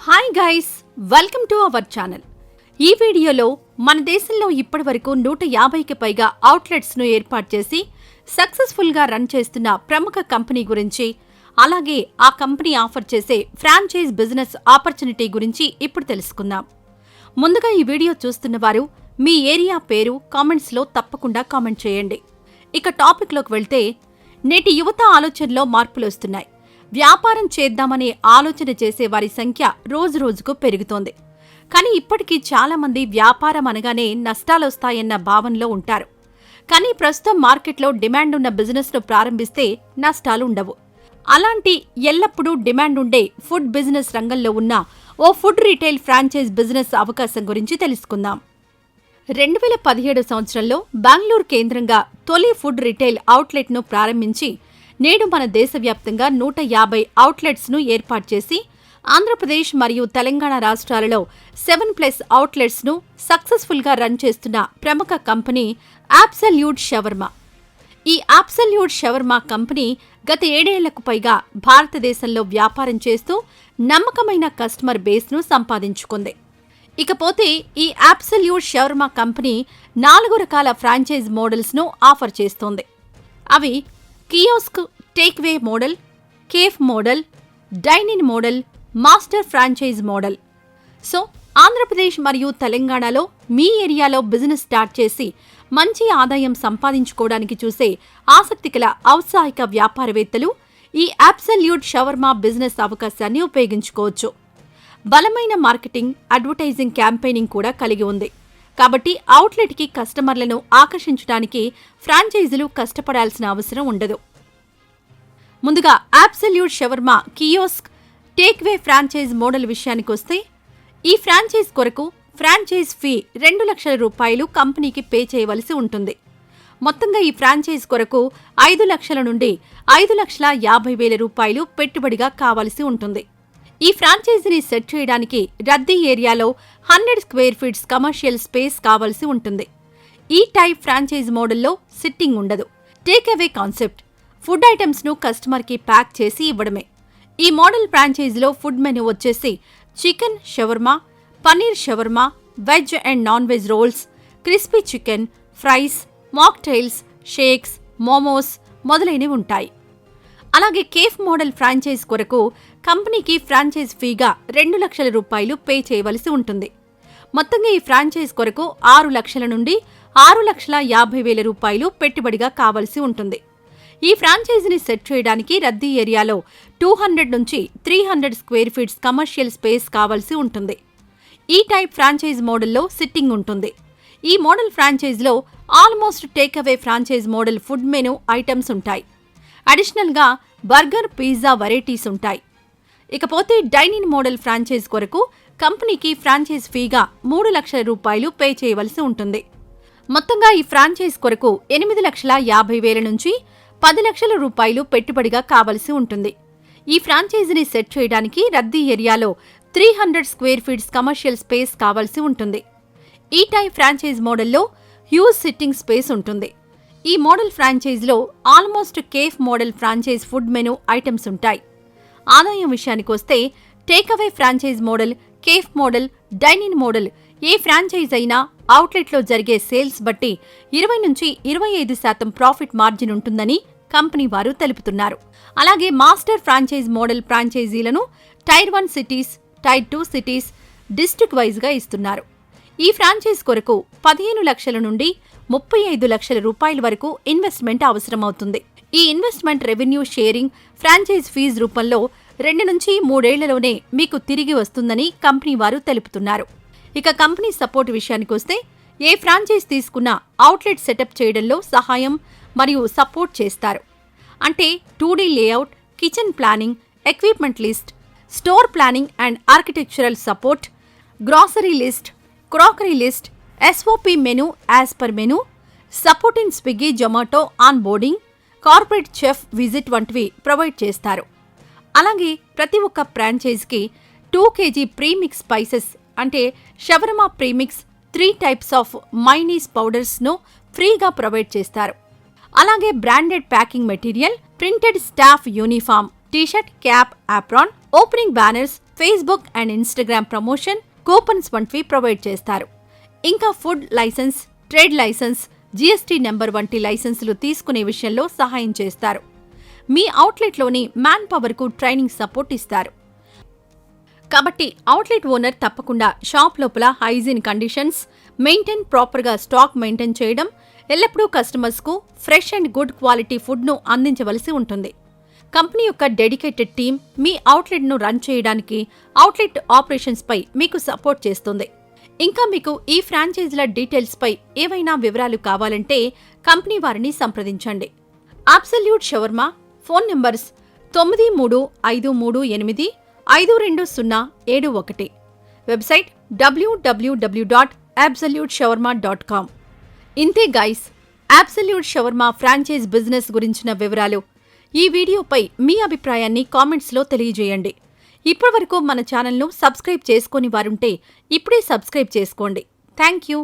Hi guys, welcome to our channel. ఈ వీడియోలో మన దేశంలో ఇప్పటివరకు 150కి పైగా అవుట్లెట్స్ను ఏర్పాటు చేసి సక్సెస్ఫుల్గా రన్ చేస్తున్న ప్రముఖ కంపెనీ గురించి, అలాగే ఆ కంపెనీ ఆఫర్ చేసే ఫ్రాంచైజ్ బిజినెస్ ఆపర్చునిటీ గురించి ఇప్పుడు తెలుసుకుందాం. ముందుగా ఈ వీడియో చూస్తున్న వారు మీ ఏరియా పేరు కామెంట్స్లో తప్పకుండా కామెంట్ చేయండి. ఇక టాపిక్లోకి వెళ్తే, నేటి యువత ఆలోచనలో మార్పులు వస్తున్నాయి. వ్యాపారం చేద్దామనే ఆలోచన చేసే వారి సంఖ్య రోజురోజుకు పెరుగుతోంది. కానీ ఇప్పటికీ చాలామంది వ్యాపారం అనగానే నష్టాలొస్తాయన్న భావనలో ఉంటారు. కానీ ప్రస్తుతం మార్కెట్లో డిమాండ్ ఉన్న బిజినెస్ను ప్రారంభిస్తే నష్టాలు ఉండవు. అలాంటి ఎల్లప్పుడూ డిమాండ్ ఉండే ఫుడ్ బిజినెస్ రంగంలో ఉన్న ఓ ఫుడ్ రీటైల్ ఫ్రాంచైజ్ బిజినెస్ అవకాశం గురించి తెలుసుకుందాం. 2017 సంవత్సరంలో బెంగళూరు కేంద్రంగా తొలి ఫుడ్ రీటైల్ అవుట్లెట్ను ప్రారంభించి నేడు మన దేశవ్యాప్తంగా 150 అవుట్లెట్స్ను ఏర్పాటు చేసి ఆంధ్రప్రదేశ్ మరియు తెలంగాణ రాష్ట్రాలలో 7+ అవుట్లెట్స్ను సక్సెస్ఫుల్గా రన్ చేస్తున్న ప్రముఖ కంపెనీ అబ్సల్యూట్ షవర్మా. ఈ అబ్సల్యూట్ షవర్మా కంపెనీ గత 7 ఏళ్లకు పైగా భారతదేశంలో వ్యాపారం చేస్తూ నమ్మకమైన కస్టమర్ బేస్ను సంపాదించుకుంది. ఇకపోతే ఈ అబ్సల్యూట్ షవర్మా కంపెనీ 4 రకాల ఫ్రాంచైజ్ మోడల్స్ను ఆఫర్ చేస్తోంది. అవి kiosk, takeaway model, cafe model, dine in model, master franchise model. So Andhra Pradesh మరియు తెలంగాణలో మీ ఏరియాలో బిజినెస్ స్టార్ట్ చేసి మంచి ఆదాయం సంపాదించుకోవడానికి చూసే ఆసక్తిగల ఔత్సాహిక వ్యాపారవేత్తలు ఈ అబ్సల్యూట్ షవర్మా బిజినెస్ అవకాశాన్ని ఉపయోగించుకోవచ్చు. బలమైన మార్కెటింగ్, అడ్వర్టైజింగ్ క్యాంపెయినింగ్ కూడా కలిగి ఉంది. కాబట్టి అవుట్లెట్కి కస్టమర్లను ఆకర్షించడానికి ఫ్రాంచైజీలు కష్టపడాల్సిన అవసరం ఉండదు. ముందుగా absolute shawarma kiosk, takeaway franchise model విషయానికొస్తే, ఈ ఫ్రాంచైజ్ కొరకు ఫ్రాంచైజ్ ఫీ 2 లక్షల రూపాయలు కంపెనీకి పే చేయవలసి ఉంటుంది. మొత్తంగా ఈ ఫ్రాంచైజ్ కొరకు 5 లక్షల నుండి 5,50,000 రూపాయలు పెట్టుబడిగా కావాల్సి ఉంటుంది. ఈ ఫ్రాంచైజీని సెట్ చేయడానికి రద్దీ ఏరియాలో 100 స్క్వేర్ ఫీట్స్ కమర్షియల్ స్పేస్ కావాల్సి ఉంటుంది. ఈ టైప్ ఫ్రాంచైజ్ మోడల్లో సిట్టింగ్ ఉండదు. టేక్ అవే కాన్సెప్ట్, ఫుడ్ ఐటమ్స్ను కస్టమర్కి ప్యాక్ చేసి ఇవ్వడమే. ఈ మోడల్ ఫ్రాంచైజీలో ఫుడ్ మెనూ వచ్చేసి chicken shawarma, paneer shawarma, veg and non veg rolls, crispy chicken, fries, mocktails, shakes, momos మొదలైనవి ఉంటాయి. అలాగే కేఫ్ మోడల్ ఫ్రాంచైజ్ కొరకు కంపెనీకి ఫ్రాంచైజ్ ఫీగా 2 లక్షల రూపాయలు పే చేయవలసి ఉంటుంది. మొత్తంగా ఈ ఫ్రాంచైజ్ కొరకు 6 లక్షల నుండి 6,50,000 రూపాయలు పెట్టుబడిగా కావలసి ఉంటుంది. ఈ ఫ్రాంచైజీని సెట్ చేయడానికి రద్దీ ఏరియాలో 200 నుంచి 300 స్క్వేర్ ఫీట్స్ కమర్షియల్ స్పేస్ కావలసి ఉంటుంది. ఈ టైప్ ఫ్రాంచైజ్ మోడల్లో సిట్టింగ్ ఉంటుంది. ఈ మోడల్ ఫ్రాంచైజ్లో almost takeaway franchise model food menu items ఉంటాయి. అడిషనల్గా బర్గర్, పిజ్జా వెరైటీస్ ఉంటాయి. ఇకపోతే డైనింగ్ మోడల్ ఫ్రాంచైజ్ కొరకు కంపెనీకి ఫ్రాంచైజ్ ఫీగా 3 లక్షల రూపాయలు పే చేయవలసి ఉంటుంది. మొత్తంగా ఈ ఫ్రాంచైజ్ కొరకు 8,50,000 నుంచి 10 లక్షల రూపాయలు పెట్టుబడిగా కావలసి ఉంటుంది. ఈ ఫ్రాంచైజీని సెట్ చేయడానికి రద్దీ ఏరియాలో 300 స్క్వేర్ ఫీట్స్ కమర్షియల్ స్పేస్ కావలసి ఉంటుంది. ఈ టైప్ ఫ్రాంచైజ్ మోడల్లో హ్యూజ్ సిట్టింగ్ స్పేస్ ఉంటుంది. ఈ మోడల్ ఫ్రాంచైజ్లో almost cafe model franchise food menu items ఉంటాయి. ఆదాయం విషయానికొస్తే takeaway franchise model, cafe model, dining model ఏ ఫ్రాంచైజ్ అయినా అవుట్లెట్లో జరిగే సేల్స్ బట్టి 20 నుంచి 25% ప్రాఫిట్ మార్జిన్ ఉంటుందని కంపెనీ వారు తెలుపుతున్నారు. అలాగే మాస్టర్ ఫ్రాంచైజ్ మోడల్ ఫ్రాంచైజీలను tier 1 cities, tier 2 cities, district వైజ్గా ఇస్తున్నారు. ఈ ఫ్రాంచైజ్ కొరకు 15 లక్షల నుండి 35 లక్షల రూపాయల వరకు ఇన్వెస్ట్మెంట్ అవసరమవుతుంది. ఈ investment revenue sharing franchise fees రూపంలో 2 నుంచి 3 ఏళ్లలోనే మీకు తిరిగి వస్తుందని కంపెనీ వారు తెలుపుతున్నారు. ఇక కంపెనీ సపోర్ట్ విషయానికొస్తే, ఏ ఫ్రాంచైజ్ తీసుకున్నా అవుట్లెట్ సెటప్ చేయడంలో సహాయం మరియు సపోర్ట్ చేస్తారు. అంటే 2D layout, kitchen planning, equipment list, store planning and architectural support, grocery list, crockery list, SOP menu as per menu, support in Swiggy, Zomato onboarding, corporate chef visit వంటివి provide చేస్తారు. అలాగే ప్రతి ఒక్క ఫ్రాంచైజ్కి 2 kg ప్రీమిక్స్ స్పైసెస్ అంటే shawarma premix, 3 types of mayonnaise పౌడర్స్ను ఫ్రీగా provide చేస్తారు. అలాగే branded packing material, printed staff uniform, T-shirt, cap, apron, opening banners, Facebook and Instagram promotion, coupons వంటివి ప్రొవైడ్ చేస్తారు. ఇంకా food license, trade license, GST number వంటి లైసెన్సులు తీసుకునే విషయంలో సహాయం చేస్తారు. మీ అవుట్లెట్లోని మ్యాన్ పవర్కు ట్రైనింగ్ సపోర్ట్ ఇస్తారు. కాబట్టి అవుట్లెట్ ఓనర్ తప్పకుండా షాప్ లోపల హైజీన్ కండిషన్స్ మెయింటైన్, ప్రాపర్గా స్టాక్ మెయింటైన్ చేయడం, ఎల్లప్పుడూ కస్టమర్స్కు ఫ్రెష్ అండ్ గుడ్ క్వాలిటీ ఫుడ్ను అందించవలసి ఉంటుంది. కంపెనీ యొక్క డెడికేటెడ్ టీం మీ అవుట్లెట్ను రన్ చేయడానికి అవుట్లెట్ ఆపరేషన్స్పై మీకు సపోర్ట్ చేస్తుంది. ఇంకా మీకు ఈ ఫ్రాంచైజీల డీటెయిల్స్పై ఏవైనా వివరాలు కావాలంటే కంపెనీ వారిని సంప్రదించండి. Absolute shawarma phone numbers 9353852071, website www.absoluteshawarma.com. ఇంతే guys, absolute shawarma franchise business గురించిన వివరాలు. ఈ వీడియోపై మీ అభిప్రాయాన్ని కామెంట్స్లో తెలియజేయండి. ఇప్పటివరకు మన ఛానల్ను సబ్స్క్రైబ్ చేసుకోని వారుంటే ఇప్పుడే సబ్స్క్రైబ్ చేసుకోండి. Thank you.